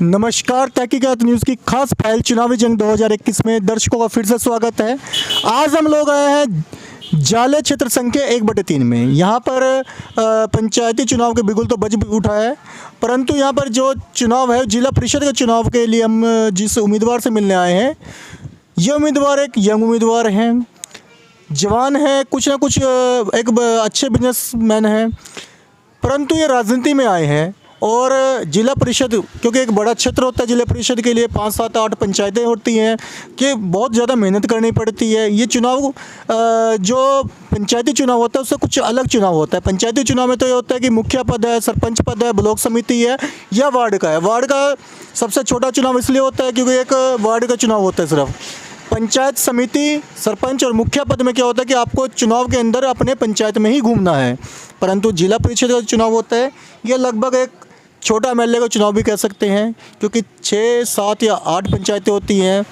नमस्कार, तहकीकात न्यूज़ की खास फाइल चुनावी जंग 2021 में दर्शकों का फिर से स्वागत है। आज हम लोग आए हैं जाले क्षेत्र संख्या 1/3 में। यहाँ पर पंचायती चुनाव के बिगुल तो बज उठा है, परंतु यहाँ पर जो चुनाव है जिला परिषद के चुनाव के लिए हम जिस उम्मीदवार से मिलने आए हैं, ये उम्मीदवार एक यंग उम्मीदवार हैं, जवान है, कुछ ना कुछ एक अच्छे बिजनेसमैन हैं, परंतु ये राजनीति में आए हैं। और जिला परिषद क्योंकि एक बड़ा क्षेत्र होता है, जिला परिषद के लिए 5, 7, 8 पंचायतें होती हैं कि बहुत ज़्यादा मेहनत करनी पड़ती है। ये चुनाव जो पंचायती चुनाव होता है उससे कुछ अलग चुनाव होता है। पंचायती चुनाव में तो ये होता है कि मुखिया पद है, सरपंच पद है, ब्लॉक समिति है या वार्ड का है। वार्ड का सबसे छोटा चुनाव इसलिए होता है क्योंकि एक वार्ड का चुनाव होता है सिर्फ। पंचायत समिति, सरपंच और मुखिया पद में क्या होता है कि आपको चुनाव के अंदर अपने पंचायत में ही घूमना है। परंतु जिला परिषद का चुनाव होता है, यह लगभग एक छोटा एमएलए का चुनाव भी कह सकते हैं, क्योंकि 6, 7 या 8 पंचायतें होती हैं।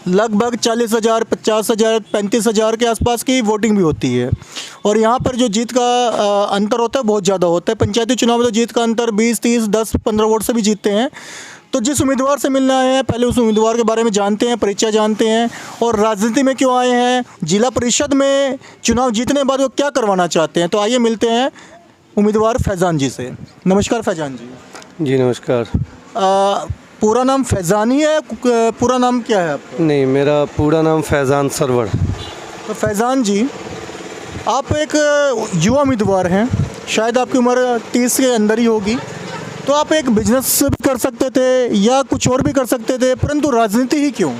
लगभग 40,000, 50,000, 35,000 के आसपास की वोटिंग भी होती है। और यहाँ पर जो जीत का अंतर होता है बहुत ज़्यादा होता है। पंचायती चुनाव में तो जीत का अंतर 20, 30, 10, 15 वोट से भी जीतते हैं। तो जिस उम्मीदवार से मिलने आए हैं, पहले उस उम्मीदवार के बारे में जानते हैं, परिचय जानते हैं और राजनीति में क्यों आए हैं, जिला परिषद में चुनाव जीतने के बाद वो क्या करवाना चाहते हैं। तो आइए मिलते हैं उम्मीदवार फैज़ान जी से। नमस्कार फैज़ान जी। जी नमस्कार। पूरा नाम फैज़ान ही है, पूरा नाम क्या है आपका? नहीं, मेरा पूरा नाम फैज़ान सरवर। तो फैज़ान जी, आप एक युवा उम्मीदवार हैं, शायद आपकी उम्र 30 के अंदर ही होगी। तो आप एक बिजनेस भी कर सकते थे या कुछ और भी कर सकते थे, परंतु राजनीति ही क्यों?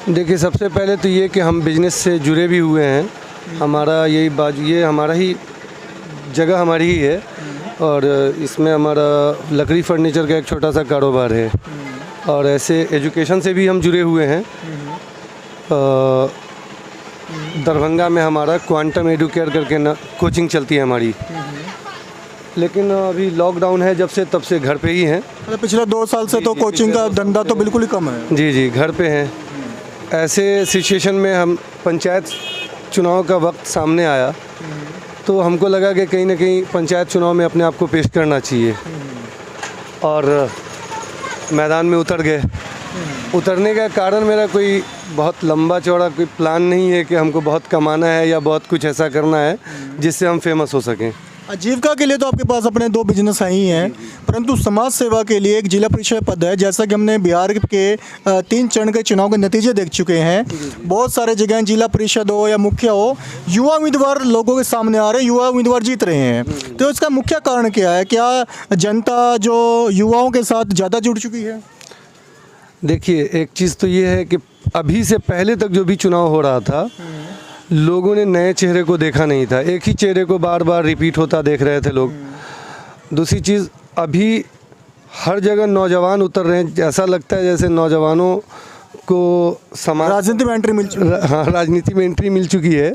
देखिए, सबसे पहले तो ये कि हम बिजनेस से जुड़े भी हुए हैं। हमारा यही बाजू, ये हमारा ही जगह हमारी ही है और इसमें हमारा लकड़ी फर्नीचर का एक छोटा सा कारोबार है। और ऐसे एजुकेशन से भी हम जुड़े हुए हैं। दरभंगा में हमारा क्वांटम एडुकेयर करके कोचिंग चलती है हमारी, लेकिन अभी लॉकडाउन है जब से, तब से घर पे ही हैं। मतलब पिछले 2 साल से तो कोचिंग का धंधा तो बिल्कुल ही कम है। जी, घर पे हैं। ऐसे सिचुएशन में हम पंचायत चुनाव का वक्त सामने आया तो हमको लगा कि कहीं ना कहीं पंचायत चुनाव में अपने आप को पेश करना चाहिए और मैदान में उतर गए। उतरने का कारण मेरा कोई बहुत लंबा चौड़ा कोई प्लान नहीं है कि हमको बहुत कमाना है या बहुत कुछ ऐसा करना है जिससे हम फेमस हो सकें। आजीविका के लिए तो आपके पास अपने 2 बिजनेस ही हैं, परंतु समाज सेवा के लिए एक जिला परिषद पद है। जैसा कि हमने बिहार के 3 चरण के चुनाव के नतीजे देख चुके हैं, बहुत सारे जगह जिला परिषद हो या मुखिया हो, युवा उम्मीदवार लोगों के सामने आ रहे हैं, युवा उम्मीदवार जीत रहे हैं। तो इसका मुख्य कारण क्या है? क्या जनता जो युवाओं के साथ ज़्यादा जुड़ चुकी है? देखिए, एक चीज़ तो ये है कि अभी से पहले तक जो भी चुनाव हो रहा था, लोगों ने नए चेहरे को देखा नहीं था। एक ही चेहरे को बार बार रिपीट होता देख रहे थे लोग। दूसरी चीज़, अभी हर जगह नौजवान उतर रहे हैं। ऐसा लगता है जैसे नौजवानों को समाज राजनीति में एंट्री मिल चुकी है। हाँ, राजनीति में एंट्री मिल चुकी है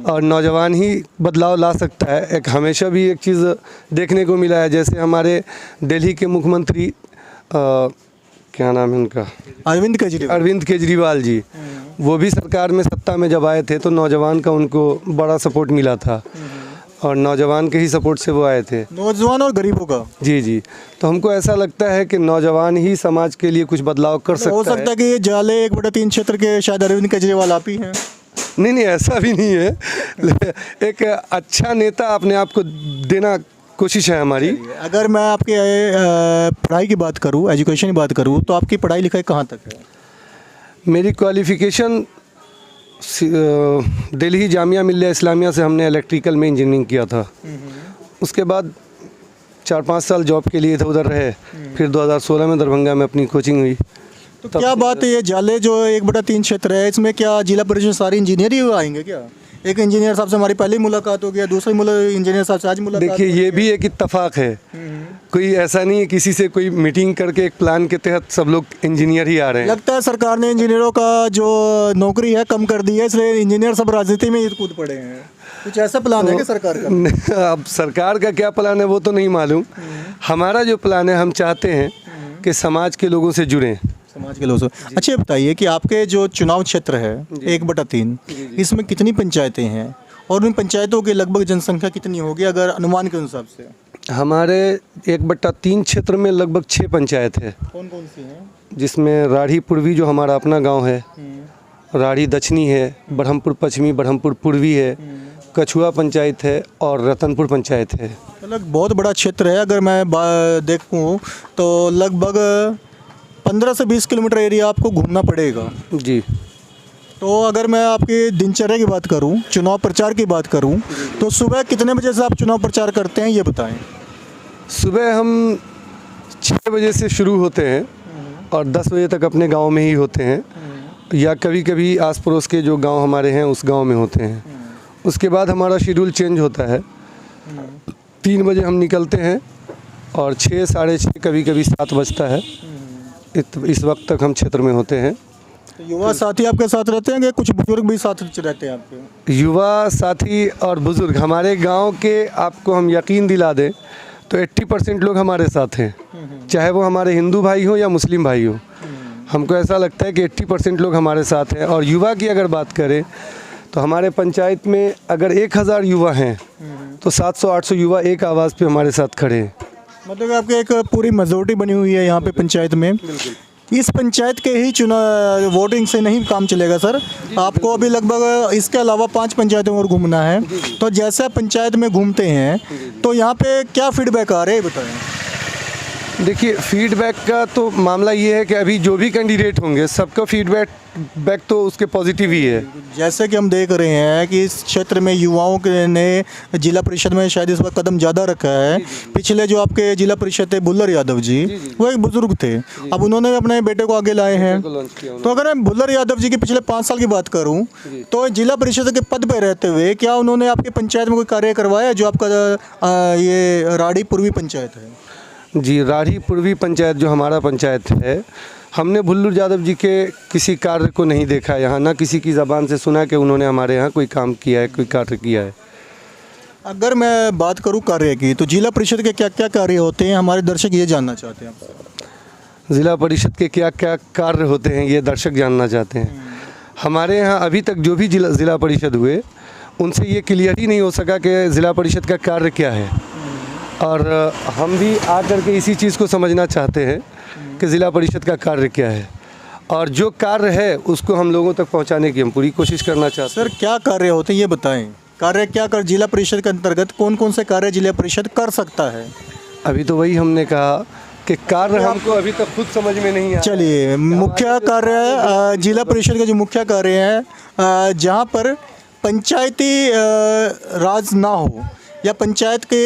और नौजवान ही बदलाव ला सकता है। एक हमेशा भी एक चीज़ देखने को मिला है, जैसे हमारे दिल्ली के मुख्यमंत्री क्या नाम है उनका, अरविंद केजरीवाल जी, वो भी सरकार में सत्ता में जब आए थे तो नौजवान का उनको बड़ा सपोर्ट मिला था और नौजवान के ही सपोर्ट से वो आए थे, नौजवान और गरीबों का। जी। तो हमको ऐसा लगता है कि नौजवान ही समाज के लिए कुछ बदलाव कर सकता है। हो सकता है कि ये जाले 1/3 क्षेत्र के शायद अरविंद केजरीवाल आप ही हैं। नहीं, ऐसा भी नहीं है। एक अच्छा नेता अपने आप को देना कोशिश है हमारी। अगर मैं आपके पढ़ाई की बात करूं, एजुकेशन की बात करूं, तो आपकी पढ़ाई लिखाई कहाँ तक है? मेरी क्वालिफ़िकेशन दिल्ली जामिया मिल्लिया इस्लामिया से हमने इलेक्ट्रिकल में इंजीनियरिंग किया था। उसके बाद 4-5 साल जॉब के लिए इधर उधर रहे। फिर 2016 में दरभंगा में अपनी कोचिंग हुई। तो क्या बात है, ये जाले जो 1/3 क्षेत्र है, इसमें क्या जिला परिषद सारी इंजीनियर ही आएंगे क्या? एक इंजीनियर साहब से हमारी पहली मुलाकात हो गई, दूसरी इंजीनियर साहब से आज मुलाकात। देखिए, ये भी एक इत्तेफाक है। कोई ऐसा नहीं है किसी से कोई मीटिंग करके एक प्लान के तहत सब लोग इंजीनियर ही आ रहे हैं। लगता है सरकार ने इंजीनियरों का जो नौकरी है कम कर दी है, इसलिए इंजीनियर सब राजनीति में ही कूद पड़े हैं। कुछ ऐसा प्लान है कि सरकार का? अब सरकार का क्या प्लान है वो तो नहीं मालूम। हमारा जो प्लान है, हम चाहते हैं कि समाज के लोगों से जुड़ें। समाज के लोगों से। अच्छा, बताइए कि आपके जो चुनाव क्षेत्र है 1/3, इसमें कितनी पंचायतें हैं और उन पंचायतों की लगभग जनसंख्या कितनी होगी अगर अनुमान के हिसाब से? हमारे 1/3 क्षेत्र में लगभग 6 पंचायत है, कौन कौन सी हैं? जिसमें राढ़ी पूर्वी जो हमारा अपना गांव है, राढ़ी दक्षिणी है, ब्रह्मपुर पश्चिमी, ब्रह्मपुर पूर्वी है, कछुआ पंचायत है और रतनपुर पंचायत है। मतलब बहुत बड़ा क्षेत्र है। अगर मैं देखूं तो लगभग 15 से 20 किलोमीटर एरिया आपको घूमना पड़ेगा। जी। तो अगर मैं आपकी दिनचर्या की बात करूं, चुनाव प्रचार की बात करूं, तो सुबह कितने बजे से आप चुनाव प्रचार करते हैं ये बताएं। सुबह हम 6 बजे से शुरू होते हैं और 10 बजे तक अपने गांव में ही होते हैं, या कभी कभी आस पड़ोस के जो गांव हमारे हैं उस गांव में होते हैं। उसके बाद हमारा शेड्यूल चेंज होता है। 3 बजे हम निकलते हैं और 6, साढ़े 6, कभी कभी 7 बजता है। इस वक्त तक हम क्षेत्र में होते हैं। तो युवा साथी आपके साथ रहते हैं कि कुछ बुजुर्ग भी साथ रहते हैं आपके? युवा साथी और बुज़ुर्ग हमारे गांव के, आपको हम यकीन दिला दें तो 80% लोग हमारे साथ हैं, चाहे वो हमारे हिंदू भाई हो या मुस्लिम भाई हो। हमको ऐसा लगता है कि 80% लोग हमारे साथ हैं। और युवा की अगर बात करें तो हमारे पंचायत में अगर 1000 युवा हैं तो 700-800 युवा एक आवाज़ पे हमारे साथ खड़े हैं। मतलब आपके एक पूरी मेजोरिटी बनी हुई है यहाँ पे पंचायत में। इस पंचायत के ही चुनाव वोटिंग से नहीं काम चलेगा सर, आपको अभी लगभग इसके अलावा 5 पंचायतों और घूमना है। तो जैसे आप पंचायत में घूमते हैं तो यहाँ पे क्या फीडबैक आ रहे हैं बताएं। देखिए, फीडबैक का तो मामला ये है कि अभी जो भी कैंडिडेट होंगे सबका फीडबैक तो उसके पॉजिटिव ही है। जैसे कि हम देख रहे हैं कि इस क्षेत्र में युवाओं के ने जिला परिषद में शायद इस वक्त कदम ज़्यादा रखा है। पिछले जो आपके जिला परिषद थे बुल्लर यादव जी, वो एक बुजुर्ग थे, अब उन्होंने अपने बेटे को आगे लाए हैं। तो अगर मैं बुल्लर यादव जी की पिछले 5 साल की बात करूं तो जिला परिषद के पद पर रहते हुए क्या उन्होंने आपकी पंचायत में कोई कार्य करवाया जो आपका ये राढ़ी पूर्वी पंचायत है? जी, राढ़ी पूर्वी पंचायत जो हमारा पंचायत है, हमने बुल्लर यादव जी के किसी कार्य को नहीं देखा यहाँ, ना किसी की ज़बान से सुना कि उन्होंने हमारे यहाँ कोई काम किया है, कोई कार्य किया है। अगर मैं बात करूं कार्य की तो जिला परिषद के क्या क्या कार्य होते हैं, हमारे दर्शक ये जानना चाहते हैं। ज़िला परिषद के क्या क्या कार्य होते हैं ये दर्शक जानना चाहते हैं। हमारे यहाँ अभी तक जो भी ज़िला परिषद हुए उनसे ये क्लियर ही नहीं हो सका कि ज़िला परिषद का कार्य क्या है। और हम भी आकर के इसी चीज़ को समझना चाहते हैं कि ज़िला परिषद का कार्य क्या है, और जो कार्य है उसको हम लोगों तक पहुंचाने की हम पूरी कोशिश करना चाहते हैं। सर क्या कार्य होते हैं ये बताएं। कार्य क्या कर जिला परिषद के अंतर्गत कौन कौन से कार्य जिला परिषद कर सकता है? अभी तो वही हमने कहा कि कार्य हमको अभी तक खुद समझ में नहीं आया। चलिए, मुख्य कार्य जिला परिषद का जो मुख्य कार्य है, जहाँ पर पंचायती राज ना हो या पंचायत के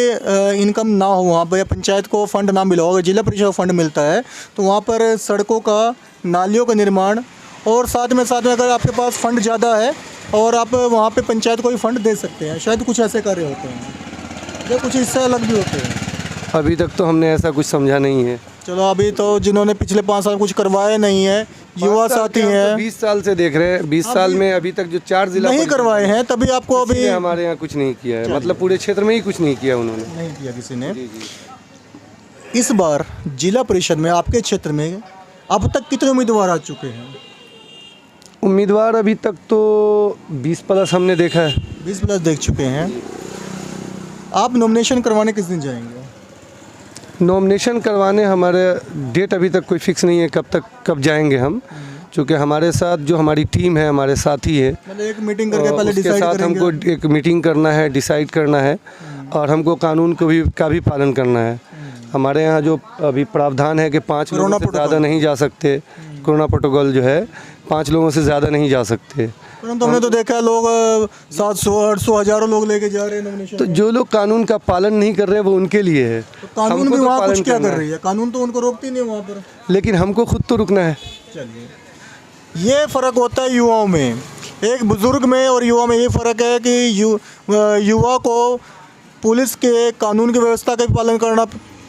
इनकम ना हो, वहाँ पर या पंचायत को फंड ना मिला हो, अगर जिला परिषद को फंड मिलता है तो वहाँ पर सड़कों का, नालियों का निर्माण, और साथ में अगर आपके पास फंड ज़्यादा है और आप वहाँ पे पंचायत को भी फंड दे सकते हैं, शायद कुछ ऐसे कार्य होते हैं या कुछ इससे अलग भी होते हैं। अभी तक तो हमने ऐसा कुछ समझा नहीं है। चलो, अभी तो जिन्होंने पिछले 5 साल कुछ करवाए नहीं है, युवा साथी हैं, 20 साल से देख रहे हैं, 20 साल में अभी तक जो 4 जिला नहीं करवाए हैं, तभी आपको अभी हमारे यहाँ कुछ नहीं किया है। मतलब पूरे क्षेत्र में ही कुछ नहीं किया उन्होंने, नहीं किया किसी ने। इस बार जिला परिषद में आपके क्षेत्र में अब तक कितने उम्मीदवार आ चुके हैं? उम्मीदवार अभी तक तो 20+ हमने देखा है। 20+ देख चुके हैं। आप नॉमिनेशन करवाने किस दिन जाएंगे? नॉमिनेशन करवाने हमारे डेट अभी तक कोई फिक्स नहीं है कब जाएंगे हम, क्योंकि हमारे साथ जो हमारी टीम है, हमारे साथी है, मतलब एक मीटिंग करके पहले उसके डिसाइड साथ करेंगे। हमको एक मीटिंग करना है, डिसाइड करना है, और हमको कानून का भी पालन करना है। हमारे यहाँ जो अभी प्रावधान है कि 5 लोगों से ज़्यादा नहीं जा सकते, कोरोना प्रोटोकॉल जो है 5 लोगों से ज़्यादा नहीं जा सकते। परंतु हमने तो देखा है लोग 700-800 हज़ारों लोग लेके जा रहे हैं नॉमिनेशन। तो जो लोग कानून का पालन नहीं कर रहे हैं वो उनके लिए है। तो कानून हमको भी तो वहाँ पालन कुछ क्या करना कर है। रही है? कानून तो उनको रोकती नहीं वहाँ पर, लेकिन हमको खुद तो रुकना है। चलिए, ये फ़र्क होता है युवाओं में। एक बुज़ुर्ग में और युवा में ये फ़र्क है कि युवा को पुलिस के कानून की व्यवस्था का भी पालन करना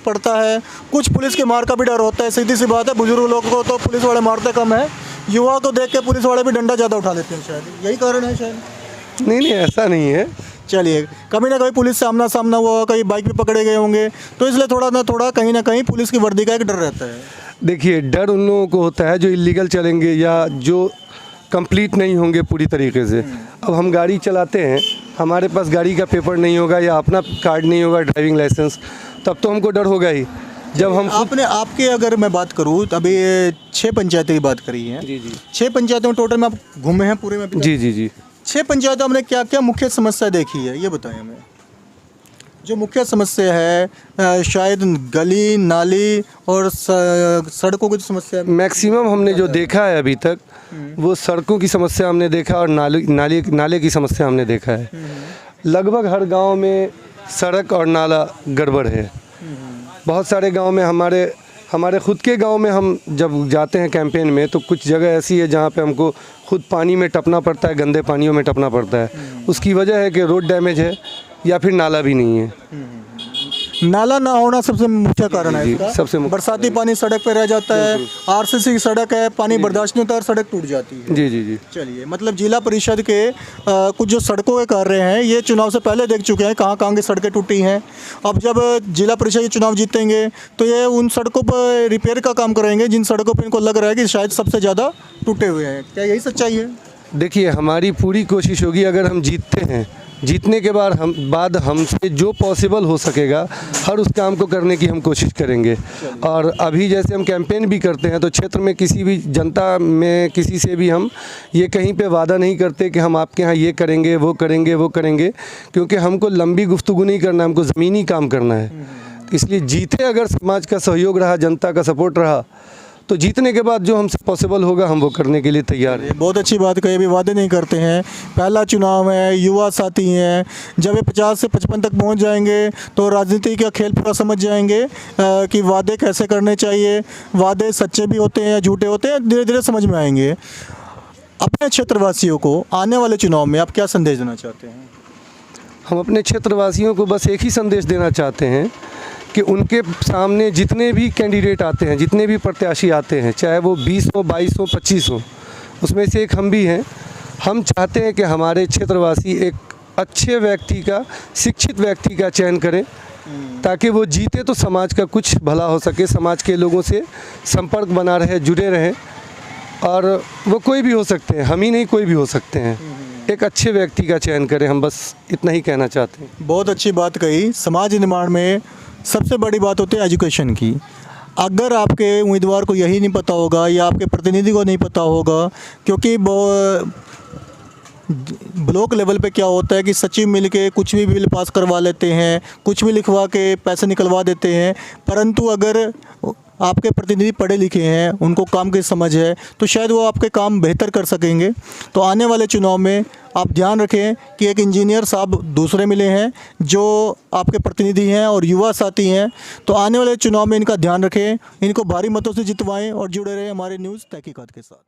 पड़ता है, कुछ पुलिस के मार का भी डर होता है, सीधी सी बात है। बुजुर्ग लोगों को तो पुलिस वाले मारते कम है, युवा को देख के पुलिस वाले भी डंडा ज़्यादा उठा लेते हैं, शायद यही कारण है शायद। नहीं, ऐसा नहीं है। चलिए, कभी ना कभी पुलिस से आमना सामना हुआ, कहीं बाइक पे पकड़े गए होंगे, तो इसलिए थोड़ा कहीं ना कहीं पुलिस की वर्दी का एक डर रहता है। देखिए, डर उन लोगों को होता है जो इलीगल चलेंगे या जो कंप्लीट नहीं होंगे पूरी तरीके से। अब हम गाड़ी चलाते हैं, हमारे पास गाड़ी का पेपर नहीं होगा या अपना कार्ड नहीं होगा, ड्राइविंग लाइसेंस, तब तो हमको डर होगा ही। जब हम आपने आपके अगर मैं बात करूँ तो अभी 6 पंचायतें की बात करी है। जी जी 6 पंचायतों में टोटल में आप घूमे हैं पूरे में अभी तक? जी जी जी 6 पंचायतों में आपने क्या क्या मुख्य समस्या देखी है ये बताएं हमें। जो मुख्य समस्या है शायद गली नाली और सड़कों की जो समस्या है। मैक्सिमम हमने जो देखा है अभी तक वो सड़कों की समस्या हमने देखा और नाले की समस्या हमने देखा है। लगभग हर गांव में सड़क और नाला गड़बड़ है। बहुत सारे गांव में हमारे खुद के गांव में हम जब जाते हैं कैंपेन में तो कुछ जगह ऐसी है जहां पे हमको खुद पानी में टपना पड़ता है, गंदे पानियों में टपना पड़ता है। उसकी वजह है कि रोड डैमेज है या फिर नाला भी नहीं है। नाला ना होना सबसे मुख्य कारण है जी, इसका। सबसे मुख्य बरसाती पानी सड़क पे रह जाता है, आरसीसी की सड़क है, पानी बर्दाश्त नहीं होता और सड़क टूट जाती है। जी जी जी चलिए, मतलब जिला परिषद के कुछ जो सड़कों के कार्य हैं ये चुनाव से पहले देख चुके हैं कहाँ कहाँ की सड़कें टूटी हैं। अब जब जिला परिषद के चुनाव जीतेंगे तो ये उन सड़कों पर रिपेयर का काम करेंगे जिन सड़कों पर इनको लग रहा है कि शायद सबसे ज़्यादा टूटे हुए हैं। क्या यही सच्चाई है? देखिए, हमारी पूरी कोशिश होगी अगर हम जीतते हैं, जीतने के बाद हमसे जो पॉसिबल हो सकेगा हर उस काम को करने की हम कोशिश करेंगे। और अभी जैसे हम कैंपेन भी करते हैं तो क्षेत्र में किसी भी जनता में किसी से भी हम ये कहीं पे वादा नहीं करते कि हम आपके यहाँ ये करेंगे वो करेंगे, क्योंकि हमको लंबी गुफ्तगू नहीं करना, हमको ज़मीनी काम करना है। इसलिए जीते अगर समाज का सहयोग रहा, जनता का सपोर्ट रहा, तो जीतने के बाद जो हमसे पॉसिबल होगा हम वो करने के लिए तैयार हैं। बहुत अच्छी बात कही, अभी वादे नहीं करते हैं। पहला चुनाव है, युवा साथी हैं, जब ये 50 से 55 तक पहुंच जाएंगे तो राजनीति का खेल पूरा समझ जाएंगे कि वादे कैसे करने चाहिए, वादे सच्चे भी होते हैं या झूठे होते हैं, धीरे धीरे समझ में आएंगे। अपने क्षेत्रवासियों को आने वाले चुनाव में आप क्या संदेश देना चाहते हैं? हम अपने क्षेत्रवासियों को बस एक ही संदेश देना चाहते हैं कि उनके सामने जितने भी कैंडिडेट आते हैं, जितने भी प्रत्याशी आते हैं, चाहे वो 20 हो, 22 हो, 25 हो, उसमें से एक हम भी हैं। हम चाहते हैं कि हमारे क्षेत्रवासी एक अच्छे व्यक्ति का, शिक्षित व्यक्ति का चयन करें ताकि वो जीते तो समाज का कुछ भला हो सके, समाज के लोगों से संपर्क बना रहे, जुड़े रहें। और वो कोई भी हो सकते हैं, हम ही नहीं, कोई भी हो सकते हैं। एक अच्छे व्यक्ति का चयन करें, हम बस इतना ही कहना चाहते हैं। बहुत अच्छी बात कही। समाज निर्माण में सबसे बड़ी बात होती है एजुकेशन की। अगर आपके उम्मीदवार को यही नहीं पता होगा या आपके प्रतिनिधि को नहीं पता होगा, क्योंकि ब्लॉक लेवल पे क्या होता है कि सचिव मिलके कुछ भी बिल पास करवा लेते हैं, कुछ भी लिखवा के पैसे निकलवा देते हैं, परंतु अगर आपके प्रतिनिधि पढ़े लिखे हैं, उनको काम की समझ है, तो शायद वो आपके काम बेहतर कर सकेंगे। तो आने वाले चुनाव में आप ध्यान रखें कि एक इंजीनियर साहब दूसरे मिले हैं जो आपके प्रतिनिधि हैं और युवा साथी हैं। तो आने वाले चुनाव में इनका ध्यान रखें, इनको भारी मतों से जितवाएं और जुड़े रहें हमारे न्यूज़ तहकीकात के साथ।